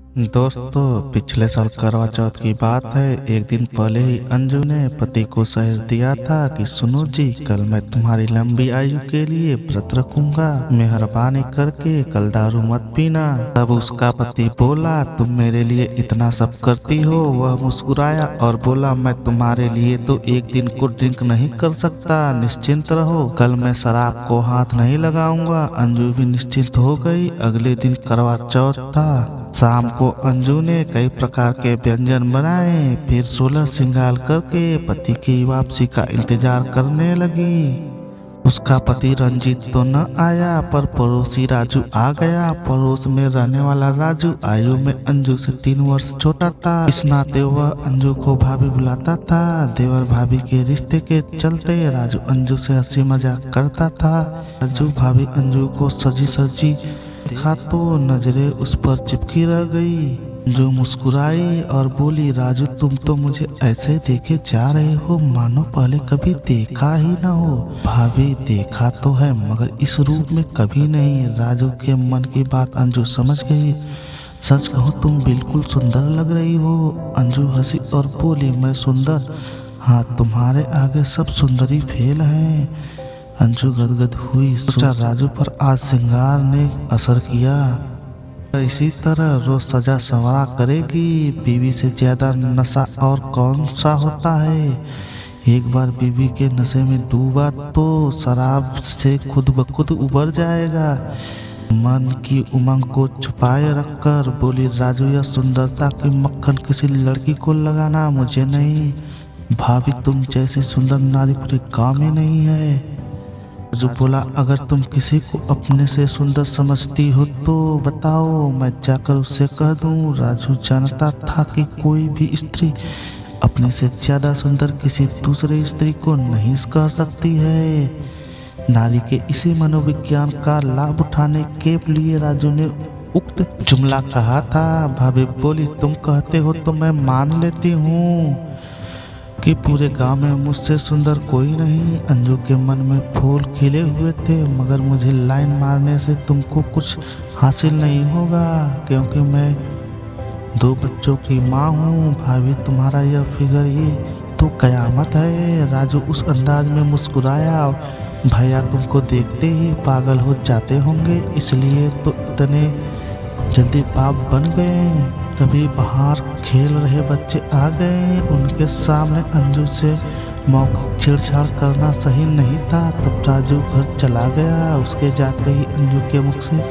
दोस्तों, पिछले साल करवा चौथ की बात है। एक दिन पहले ही अंजू ने पति को सहेज दिया था कि सुनो जी, कल मैं तुम्हारी लंबी आयु के लिए व्रत रखूंगा, मेहरबानी करके कल दारू मत पीना। तब उसका पति बोला, तुम मेरे लिए इतना सब करती हो। वह मुस्कुराया और बोला, मैं तुम्हारे लिए तो एक दिन को ड्रिंक नहीं कर सकता, निश्चिंत रहो, कल मैं शराब को हाथ नहीं लगाऊंगा। अंजू भी निश्चिंत हो गई। अगले दिन करवा चौथ था। शाम को अंजू ने कई प्रकार के व्यंजन बनाए, फिर 16 श्रृंगार करके पति की वापसी का इंतजार करने लगी। उसका पति रंजीत तो न आया, पर पड़ोसी राजू आ गया। पड़ोस में रहने वाला राजू आयु में अंजू से 3 वर्ष छोटा था। इस नाते वह अंजू को भाभी बुलाता था। देवर भाभी के रिश्ते के चलते राजू अंजू से हंसी मजाक करता था। राजू भाभी अंजू को सजी सजी देखा तो नजरें उस पर चिपकी रह गई। जो मुस्कुराई और बोली, राजू तुम तो मुझे ऐसे देखे जा रहे हो मानो पहले कभी देखा ही ना हो। भाभी देखा तो है, मगर इस रूप में कभी नहीं। राजू के मन की बात अंजू समझ गई। सच कहो तुम बिल्कुल सुंदर लग रही हो। अंजू हंसी और बोली, मैं सुंदर? हाँ, तुम्हारे आगे सब सुंदरी फेल है। अंजू गदगद हुई। सोचा राजू पर आज श्रृंगार ने असर किया। इसी तरह रोज सजा संवरा करेगी। बीवी से ज्यादा नशा और कौन सा होता है। एक बार बीवी के नशे में डूबा तो शराब से खुद ब खुद उबर जाएगा। मन की उमंग को छुपाए रखकर बोली, राजू यह सुंदरता की मक्खन किसी लड़की को लगाना मुझे नहीं। भाभी तुम जैसी सुंदर नारी पूरे गाँव में नहीं है। राजू बोला, अगर तुम किसी को अपने से सुंदर समझती हो तो बताओ, मैं जाकर उससे कह दूं। राजू जानता था कि कोई भी स्त्री अपने से ज्यादा सुंदर किसी दूसरे स्त्री को नहीं कह सकती है। नारी के इसी मनोविज्ञान का लाभ उठाने के लिए राजू ने उक्त जुमला कहा था। भाभी बोली, तुम कहते हो तो मैं मान लेती हूँ कि पूरे गांव में मुझसे सुंदर कोई नहीं। अंजू के मन में फूल खिले हुए थे, मगर मुझे लाइन मारने से तुमको कुछ हासिल नहीं होगा, क्योंकि मैं 2 बच्चों की माँ हूँ। भाभी तुम्हारा यह फिगर ये तो कयामत है। राजू उस अंदाज में मुस्कुराया, भैया तुमको देखते ही पागल हो जाते होंगे, इसलिए तो इतने जल्दी बाप बन गए। तभी बाहर खेल रहे बच्चे आ गए। उनके सामने अंजू से मौखिक छेड़छाड़ करना सही नहीं था। तब राजू घर चला गया। उसके जाते ही अंजू के मुख से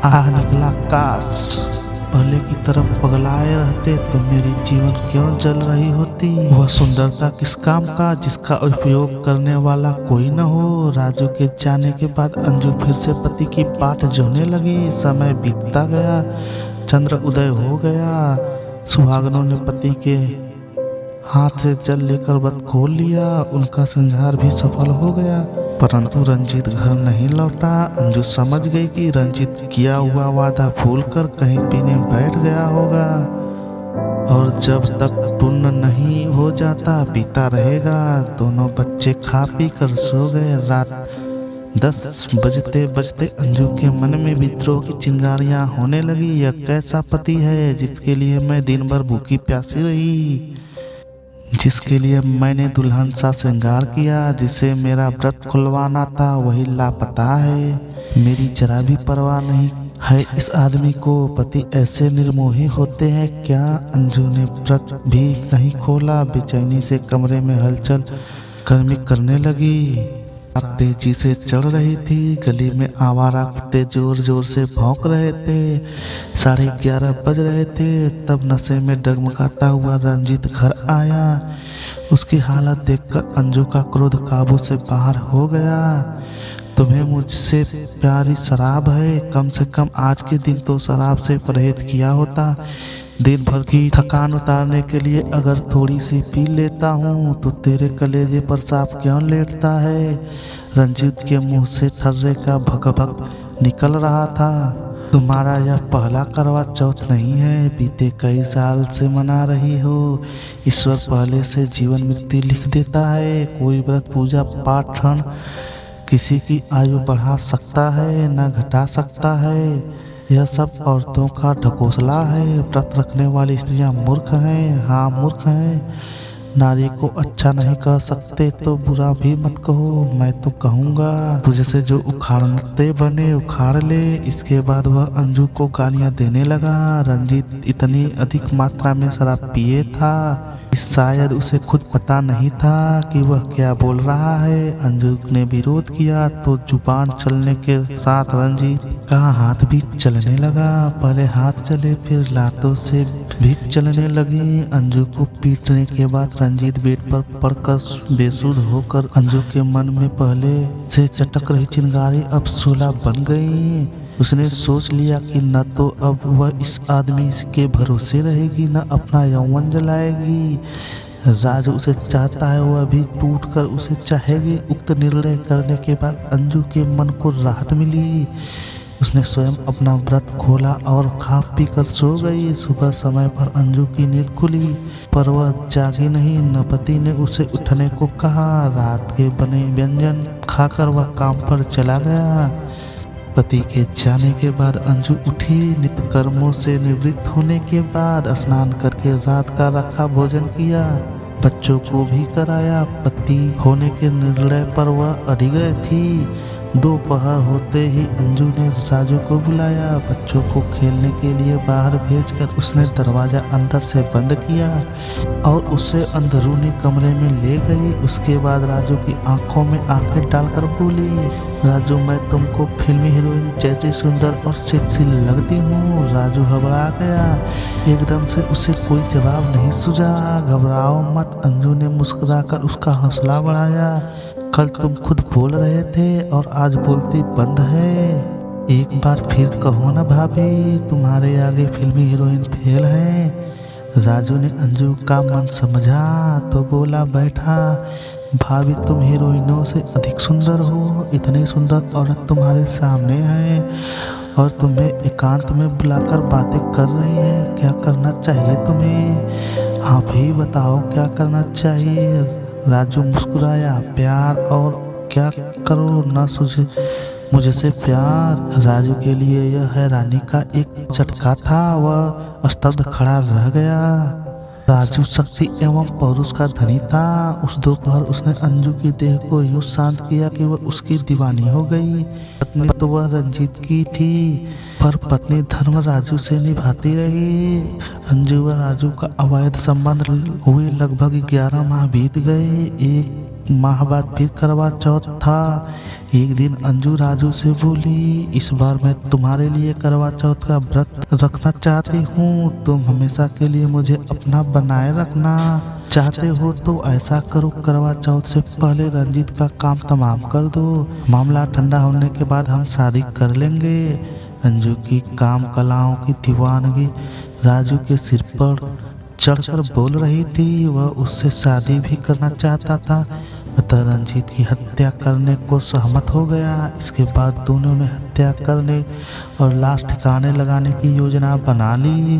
आह निकला, काश पहले की तरफ पगलाए रहते तो मेरी जीवन क्यों जल रही होती। वह सुंदरता किस काम का जिसका उपयोग करने वाला कोई न हो। राजू के जाने के बाद अंजू फिर से पति की बाट जोने लगी। समय बीतता गया, चंद्र उदय हो गया। सुहागनों ने पति के हाथ से जल लेकर व्रत खोल लिया। उनका श्रृंगार भी सफल हो गया, परंतु रंजीत घर नहीं लौटा। अंजू समझ गई कि रंजीत किया हुआ वादा भूल कर कहीं पीने बैठ गया होगा, और जब तक पूर्ण नहीं हो जाता पीता रहेगा। दोनों बच्चे खा पी कर सो गए। रात 10 बजते बजते अंजू के मन में विद्रोह की चिंगारियां होने लगी। यह कैसा पति है जिसके लिए मैं दिन भर भूखी प्यासी रही, जिसके लिए मैंने दुल्हन सा श्रृंगार किया, जिसे मेरा व्रत खुलवाना था, वही लापता है। मेरी जरा भी परवाह नहीं है इस आदमी को। पति ऐसे निर्मोही होते हैं क्या। अंजू ने व्रत भी नहीं खोला। बेचैनी से कमरे में हलचल करने लगी। तेजी से चढ़ रही थी। गली में आवारा कुत्ते जोर जोर से भौंक रहे थे। 11:30 बज रहे थे। तब नशे में डगमगाता हुआ रंजीत घर आया। उसकी हालत देखकर अंजू का क्रोध काबू से बाहर हो गया। तुम्हें मुझसे प्यारी शराब है, कम से कम आज के दिन तो शराब से परहेज किया होता। दिन भर की थकान उतारने के लिए अगर थोड़ी सी पी लेता हूँ तो तेरे कलेजे पर सांप क्यों लेटता है। रंजीत के मुंह से ठर्रे का भक निकल रहा था। तुम्हारा यह पहला करवा चौथ नहीं है, बीते कई साल से मना रही हो। ईश्वर पहले से जीवन मृत्यु लिख देता है। कोई व्रत पूजा पाठ किसी की आयु बढ़ा सकता है न घटा सकता है। यह सब औरतों का ढकोसला है। व्रत रखने वाली स्त्रियां मूर्ख हैं, हाँ मूर्ख हैं। नारी को अच्छा नहीं कह सकते तो बुरा भी मत कहो। मैं तो कहूँगा तुझे से जो उखाड़ते बने उखाड़ ले। इसके बाद वह अंजू को गालियां देने लगा। रंजीत इतनी अधिक मात्रा में शराब पिए था शायद उसे खुद पता नहीं था कि वह क्या बोल रहा है। अंजू ने विरोध किया तो जुबान चलने के साथ रंजीत का हाथ भी चलने लगा। पहले हाथ चले फिर लातों से भी चलने लगी। अंजू को पीटने के बाद रंजीत बेड पर पड़कर बेसुध होकर अंजू के मन में पहले से चटक रही चिंगारी अब शोला बन गई। उसने सोच लिया कि न तो अब वह इस आदमी के भरोसे रहेगी न अपना यौवन जलाएगी। राजू उसे चाहता है, वह भी टूट कर उसे चाहेगी। उक्त निर्णय करने के बाद अंजू के मन को राहत मिली। उसने स्वयं अपना व्रत खोला और खा पी कर सो गई। सुबह समय पर अंजू की नींद खुली पर वह जागी नहीं। न पति ने उसे उठने को कहा। रात के बने व्यंजन खाकर वह काम पर चला गया। पति के जाने के बाद अंजू उठी। नित्य कर्मों से निवृत्त होने के बाद स्नान करके रात का रखा भोजन किया। बच्चों को भी कराया। पति होने के निर्णय पर वह अड़ी गई थी। दोपहर होते ही अंजू ने राजू को बुलाया। बच्चों को खेलने के लिए बाहर भेजकर उसने दरवाजा अंदर से बंद किया और उसे अंदरूनी कमरे में ले गई। उसके बाद राजू की आंखों में आंखें डालकर बोली, राजू मैं तुमको फिल्मी हीरोइन जैसी सुंदर और सेक्सी लगती हूँ। राजू घबरा गया। एकदम से उसे कोई जवाब नहीं सूझा। घबराओ मत, अंजू ने मुस्कुराकर उसका हौसला बढ़ाया। कल तुम खुद बोल रहे थे और आज बोलती बंद है। एक बार फिर कहो ना भाभी, तुम्हारे आगे फिल्मी हीरोइन फेल है। राजू ने अंजू का मन समझा तो बोला, बैठा। भाभी तुम हीरोइनों से अधिक सुंदर हो। इतनी सुंदर औरत तुम्हारे सामने है और तुम्हें एकांत में बुलाकर बातें कर रही है। क्या करना चाहिए तुम्हें? आप ही बताओ क्या करना चाहिए। राजू मुस्कुराया। प्यार और क्या करो ना सूझे मुझे से प्यार। राजू के लिए यह हैरानी का एक झटका था। वह स्तब्ध खड़ा रह गया। राजू शक्ति एवं पौरुष का धनी था। उस दोपहर उसने अंजू की देह को यूं शांत किया कि वह उसकी दीवानी हो गई। पत्नी तो वह रंजीत की थी पर पत्नी धर्म राजू से निभाती रही। अंजू व राजू का अवैध संबंध हुए लगभग 11 माह बीत गए। एक माह बाद फिर करवा चौथ था। एक दिन अंजू राजू से बोली, इस बार मैं तुम्हारे लिए करवा चौथ का व्रत रखना चाहती हूँ। तुम हमेशा के लिए मुझे अपना बनाए रखना चाहते हो तो ऐसा करो, करवा चौथ से पहले रंजीत का काम तमाम कर दो। मामला ठंडा होने के बाद हम शादी कर लेंगे। अंजू की काम कलाओं की दीवानगी राजू के सिर पर चढ़कर बोल रही थी। वह उससे शादी भी करना चाहता था, अतः रंजीत की हत्या करने को सहमत हो गया। इसके बाद दोनों ने हत्या करने और लाश ठिकाने लगाने की योजना बना ली।